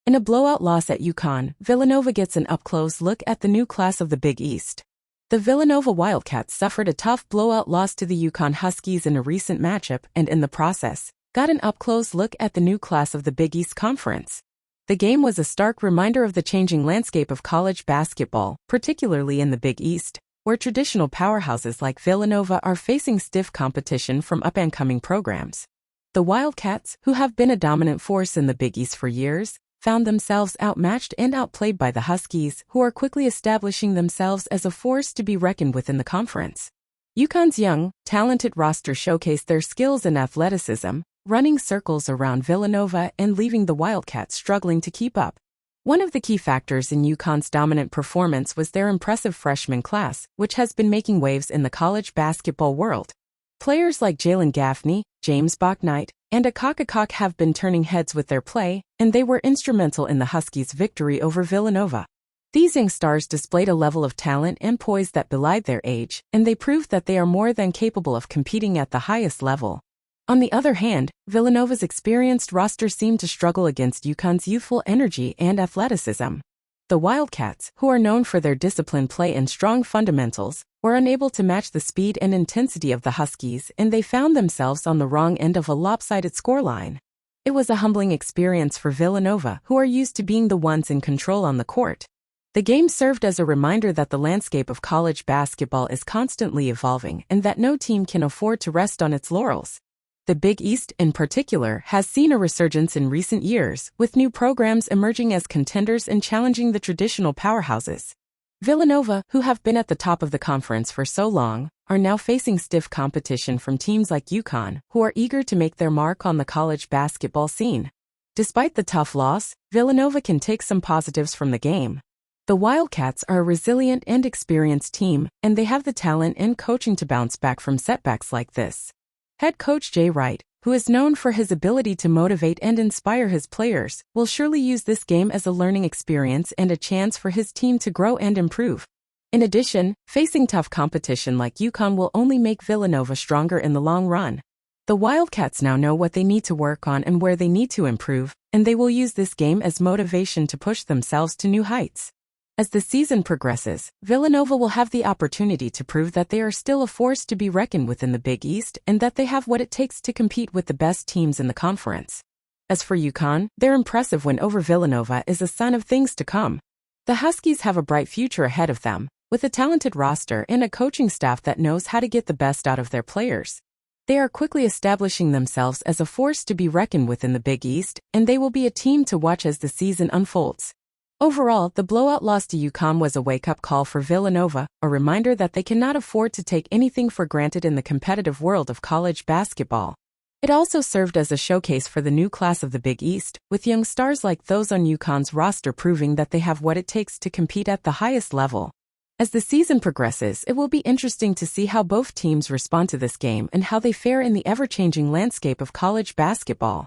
In a blowout loss at UConn, Villanova gets an up-close look at the new class of the Big East. The Villanova Wildcats suffered a tough blowout loss to the UConn Huskies in a recent matchup and in the process, got an up-close look at the new class of the Big East Conference. The game was a stark reminder of the changing landscape of college basketball, particularly in the Big East, where traditional powerhouses like Villanova are facing stiff competition from up-and-coming programs. The Wildcats, who have been a dominant force in the Big East for years, found themselves outmatched and outplayed by the Huskies, who are quickly establishing themselves as a force to be reckoned with in the conference. UConn's young, talented roster showcased their skills and athleticism, running circles around Villanova and leaving the Wildcats struggling to keep up. One of the key factors in UConn's dominant performance was their impressive freshman class, which has been making waves in the college basketball world. Players like Jalen Gaffney, James Bouknight, and Akok Akok have been turning heads with their play, and they were instrumental in the Huskies' victory over Villanova. These young stars displayed a level of talent and poise that belied their age, and they proved that they are more than capable of competing at the highest level. On the other hand, Villanova's experienced roster seemed to struggle against UConn's youthful energy and athleticism. The Wildcats, who are known for their disciplined play and strong fundamentals, were unable to match the speed and intensity of the Huskies, and they found themselves on the wrong end of a lopsided scoreline. It was a humbling experience for Villanova, who are used to being the ones in control on the court. The game served as a reminder that the landscape of college basketball is constantly evolving and that no team can afford to rest on its laurels. The Big East, in particular, has seen a resurgence in recent years, with new programs emerging as contenders and challenging the traditional powerhouses. Villanova, who have been at the top of the conference for so long, are now facing stiff competition from teams like UConn, who are eager to make their mark on the college basketball scene. Despite the tough loss, Villanova can take some positives from the game. The Wildcats are a resilient and experienced team, and they have the talent and coaching to bounce back from setbacks like this. Head coach Jay Wright, who is known for his ability to motivate and inspire his players, will surely use this game as a learning experience and a chance for his team to grow and improve. In addition, facing tough competition like UConn will only make Villanova stronger in the long run. The Wildcats now know what they need to work on and where they need to improve, and they will use this game as motivation to push themselves to new heights. As the season progresses, Villanova will have the opportunity to prove that they are still a force to be reckoned with in the Big East and that they have what it takes to compete with the best teams in the conference. As for UConn, their impressive win over Villanova is a sign of things to come. The Huskies have a bright future ahead of them, with a talented roster and a coaching staff that knows how to get the best out of their players. They are quickly establishing themselves as a force to be reckoned with in the Big East, and they will be a team to watch as the season unfolds. Overall, the blowout loss to UConn was a wake-up call for Villanova, a reminder that they cannot afford to take anything for granted in the competitive world of college basketball. It also served as a showcase for the new class of the Big East, with young stars like those on UConn's roster proving that they have what it takes to compete at the highest level. As the season progresses, it will be interesting to see how both teams respond to this game and how they fare in the ever-changing landscape of college basketball.